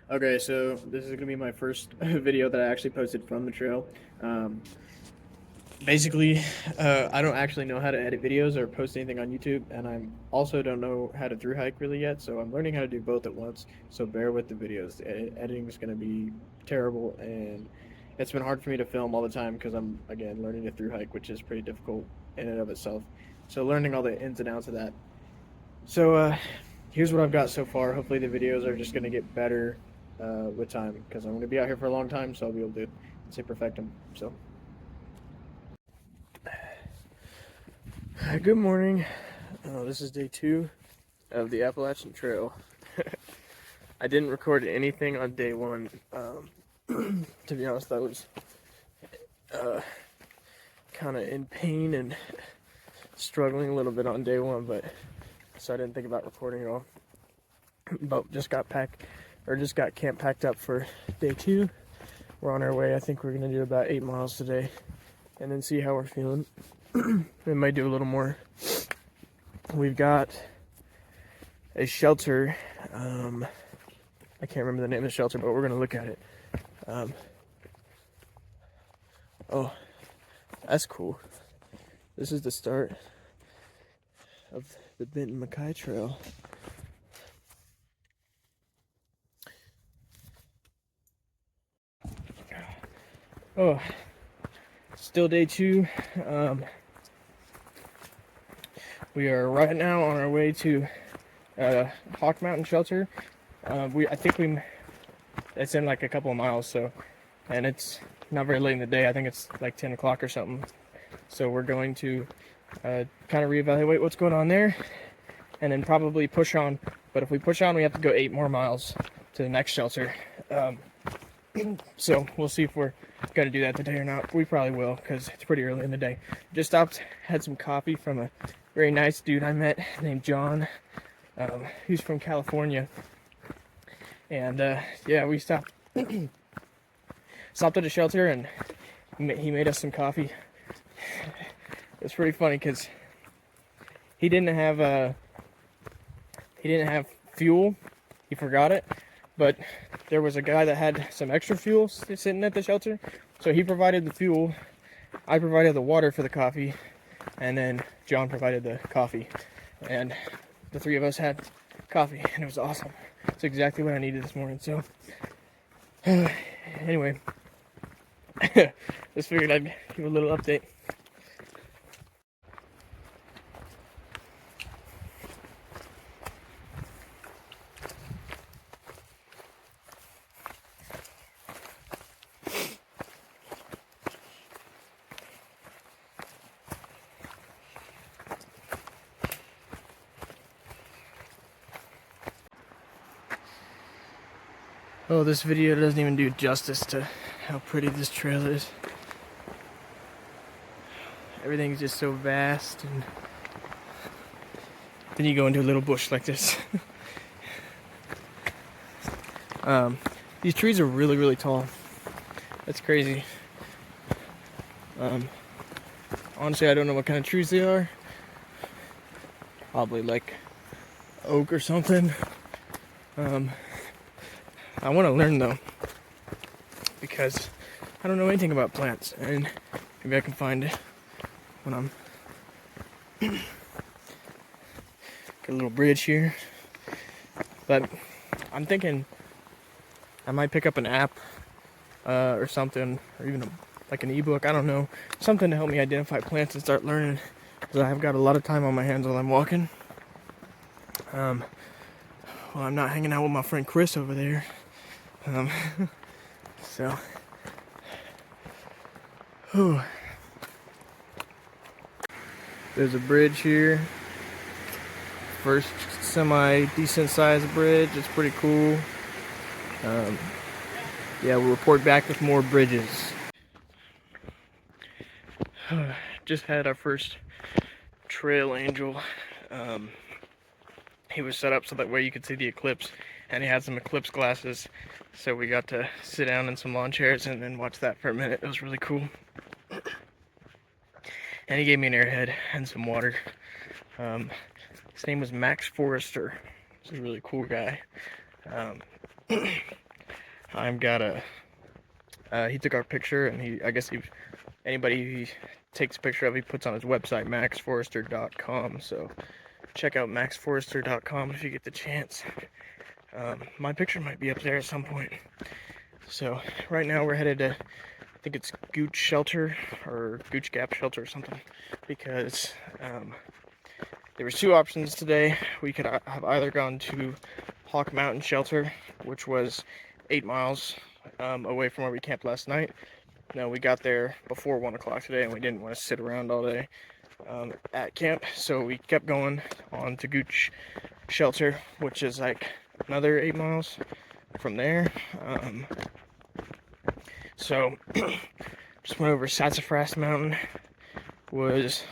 Okay, so this is gonna be my first video that I actually posted from the trail. Um, basically, I don't actually know how to edit videos or post anything on YouTube, and I also don't know how to through hike really yet. So I'm learning how to do both at once. So bear with the videos. Editing is gonna be terrible, and it's been hard for me to film all the time because I'm again learning to through hike, which is pretty difficult in and of itself. So learning all the ins and outs of that. So here's what I've got so far. Hopefully the videos are just gonna get better with time because I'm gonna be out here for a long time, so I'll be able to say perfect them. So good morning. This is day 2 of the Appalachian Trail. I didn't record anything on day 1. To be honest, I was kind of in pain and struggling a little bit on day 1, but so I didn't think about recording at all. But just got camp packed up for day 2. We're on our way. I think we're gonna do about 8 miles today, and then see how we're feeling. We might do a little more. We've got a shelter. I can't remember the name of the shelter, but we're gonna look at it. Oh, that's cool. This is the start of the Benton Mackay Trail. Oh, still day 2. We are right now on our way to Hawk Mountain Shelter. It's in like a couple of miles, so, and it's not very late in the day. I think it's like 10 o'clock or something. So we're going to kind of reevaluate what's going on there, and then probably push on. But if we push on, we have to go 8 more miles to the next shelter. So we'll see if we're gonna do that today or not. We probably will because it's pretty early in the day. Just stopped, had some coffee from a very nice dude I met named John. He's from California, and yeah, we stopped at a shelter, and he made us some coffee. It's pretty funny because he didn't have fuel. He forgot it, but there was a guy that had some extra fuel sitting at the shelter, so he provided the fuel. I provided the water for the coffee, and then John provided the coffee, and the 3 of us had coffee, and it was awesome. It's exactly what I needed this morning. So anyway, just figured I'd give a little update. Oh, this video doesn't even do justice to how pretty this trail is. Everything's just so vast, and then you go into a little bush like this. These trees are really, really tall. That's crazy. Honestly, I don't know what kind of trees they are. Probably like oak or something. I want to learn though, because I don't know anything about plants, and maybe I can find it when I'm get a little bridge here. But I'm thinking I might pick up an app or something, or even like an ebook. I don't know, something to help me identify plants and start learning, because I've got a lot of time on my hands while I'm walking. Well, I'm not hanging out with my friend Chris over there. So, whew. There's a bridge here. First semi-decent sized bridge. It's pretty cool. Yeah, we'll report back with more bridges. Just had our first trail angel. He was set up so that way you could see the eclipse, and he had some eclipse glasses, so we got to sit down in some lawn chairs and then watch that for a minute. It was really cool. And he gave me an airhead and some water. His name was Max Forrester. He's a really cool guy. I'm got a. He took our picture, and I guess anybody he takes a picture of, he puts on his website, maxforester.com. So check out maxforester.com if you get the chance. My picture might be up there at some point. So right now we're headed to, I think it's Gooch Shelter or Gooch Gap Shelter or something, because there was two options today. We could have either gone to Hawk Mountain Shelter, which was 8 miles away from where we camped last night. Now, we got there before 1 o'clock today, and we didn't want to sit around all day at camp, so we kept going on to Gooch Shelter, which is like another 8 miles from there. So just went over Sassafras Mountain. Was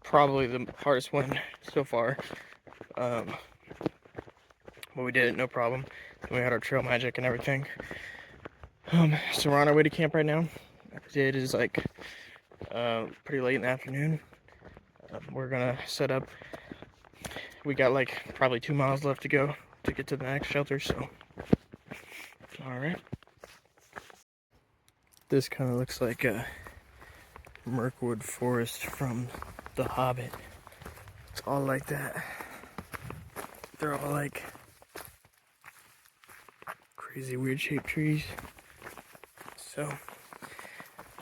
probably the hardest one so far, but we did it no problem. We had our trail magic and everything. So we're on our way to camp right now. It is like pretty late in the afternoon. We're gonna set up. We got like probably 2 miles left to go to get to the next shelter, so all right. This kind of looks like a Mirkwood forest from The Hobbit. It's all like that. They're all like crazy weird shaped trees. So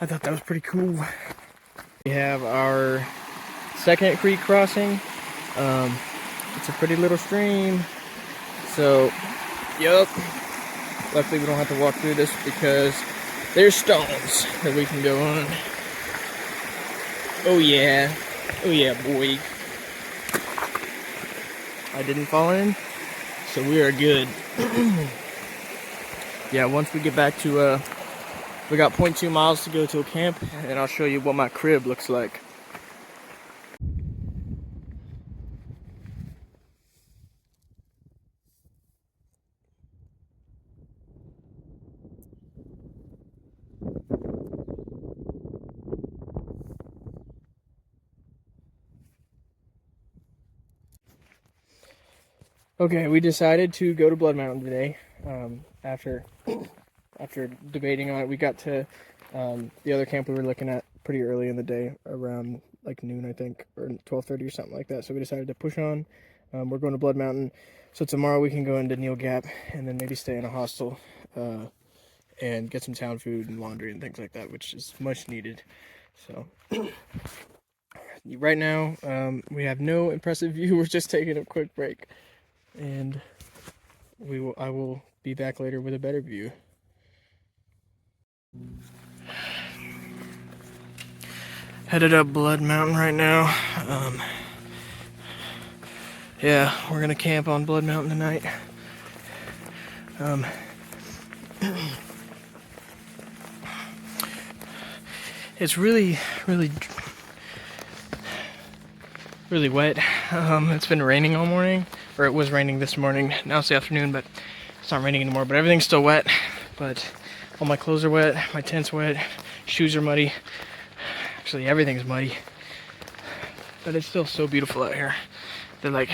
I thought that was pretty cool. We have our second creek crossing. It's a pretty little stream. So, yup. Luckily we don't have to walk through this because there's stones that we can go on. Oh yeah. Oh yeah, boy. I didn't fall in, so we are good. Yeah, once we get back to, we got 0.2 miles to go to a camp, and I'll show you what my crib looks like. Okay, we decided to go to Blood Mountain today. After debating on it, we got to the other camp we were looking at pretty early in the day, around like noon, I think, or 12:30 or something like that. So we decided to push on. We're going to Blood Mountain, so tomorrow we can go into Neels Gap and then maybe stay in a hostel and get some town food and laundry and things like that, which is much needed. So right now we have no impressive view. We're just taking a quick break, and I will be back later with a better view. Headed up Blood Mountain right now. Yeah, we're gonna camp on Blood Mountain tonight. It's really wet. It's been raining all morning, or it was raining this morning. Now it's the afternoon, but it's not raining anymore. But everything's still wet. But all my clothes are wet, my tent's wet, shoes are muddy. Actually, everything's muddy. But it's still so beautiful out here. They're like,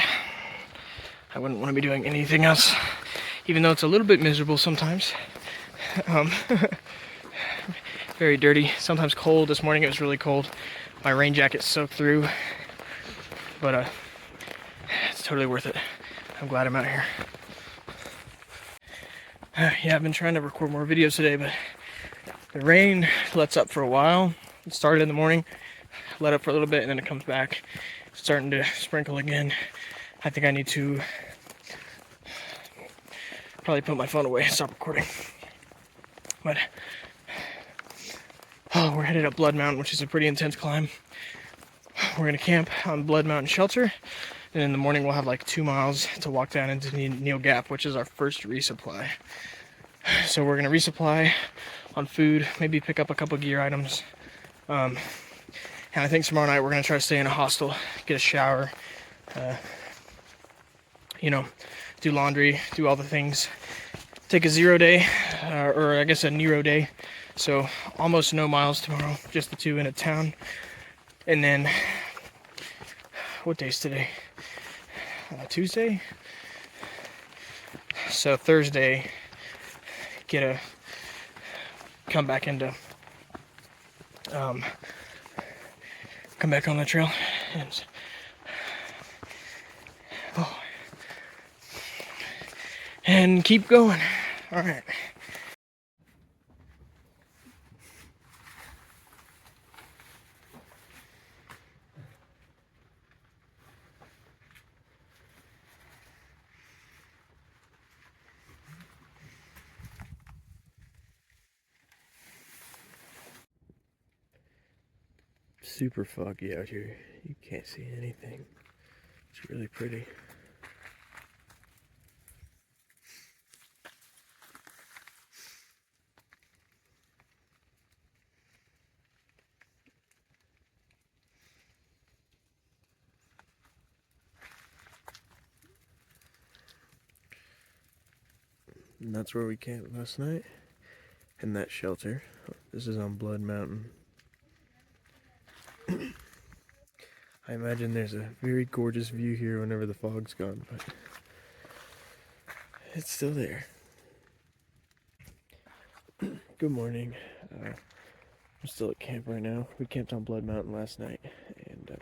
I wouldn't want to be doing anything else, even though it's a little bit miserable sometimes. Very dirty, sometimes cold. This morning it was really cold. My rain jacket soaked through, but it's totally worth it. I'm glad I'm out here. Yeah, I've been trying to record more videos today, but the rain lets up for a while. It started in the morning, let up for a little bit, and then it comes back. It's starting to sprinkle again. I think I need to probably put my phone away and stop recording. But we're headed up Blood Mountain, which is a pretty intense climb. We're gonna camp on Blood Mountain Shelter, and in the morning we'll have like 2 miles to walk down into Neels Gap, which is our first resupply. So we're gonna resupply on food, maybe pick up a couple gear items. And I think tomorrow night we're gonna try to stay in a hostel, get a shower, do laundry, do all the things. Take a 0 day, or I guess a Nero day. So almost no miles tomorrow, just the two in a town. And then, what day's today? Tuesday? So Thursday, come back into come back on the trail and and keep going. All right. Super foggy out here. You can't see anything. It's really pretty. And that's where we camped last night, in that shelter. This is on Blood Mountain. I imagine there's a very gorgeous view here whenever the fog's gone, but it's still there. Good morning. I'm still at camp right now. We camped on Blood Mountain last night, and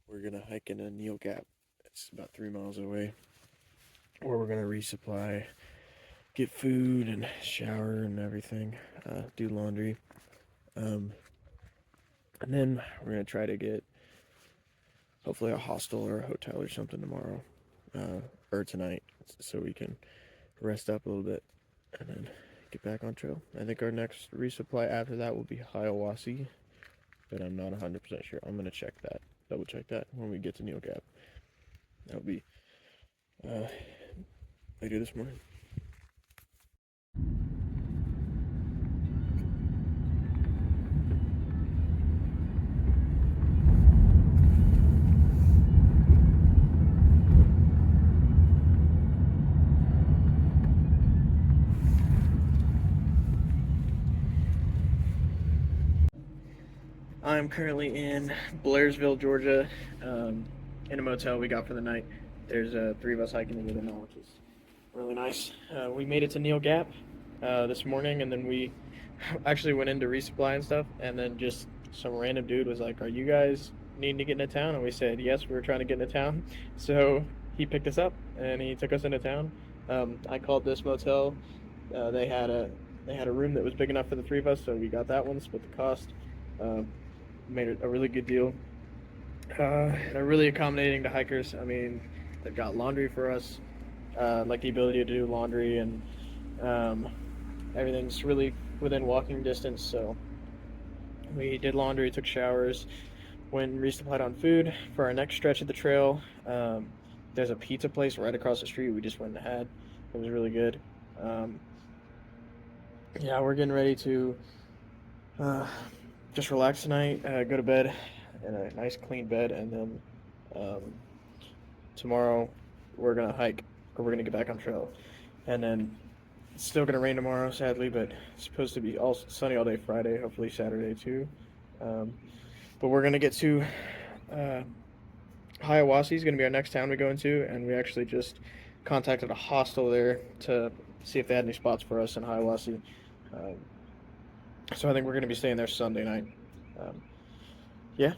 we're gonna hike into Neels Gap. It's about 3 miles away, where we're gonna resupply, get food and shower and everything, do laundry, and then we're gonna try to get hopefully a hostel or a hotel or something tomorrow, or tonight, so we can rest up a little bit and then get back on trail. I think our next resupply after that will be Hiawassee, but I'm not 100% sure. I'm gonna check that, double check that when we get to Neels Gap. That'll be later this morning. I'm currently in Blairsville, Georgia, in a motel we got for the night. There's 3 of us hiking together now, which is really nice. We made it to Neels Gap this morning, and then we actually went in to resupply and stuff, and then just some random dude was like, "Are you guys needing to get into town?" And we said, "Yes, we were trying to get into town." So he picked us up, and he took us into town. I called this motel. They had a room that was big enough for the 3 of us, so we got that one, split the cost. Made it a really good deal. And are really accommodating to hikers. I mean, they've got laundry for us, like the ability to do laundry, and everything's really within walking distance. So we did laundry, took showers, went and resupplied on food for our next stretch of the trail. There's a pizza place right across the street we just went and had. It was really good. Yeah, we're getting ready to just relax tonight, go to bed in a nice clean bed, and then tomorrow we're gonna hike, or we're gonna get back on trail, and then it's still gonna rain tomorrow, sadly, but it's supposed to be all sunny all day Friday, hopefully Saturday too. But we're gonna get to Hiawassee is gonna be our next town we go into, and we actually just contacted a hostel there to see if they had any spots for us in Hiawassee. So I think we're going to be staying there Sunday night. Yeah,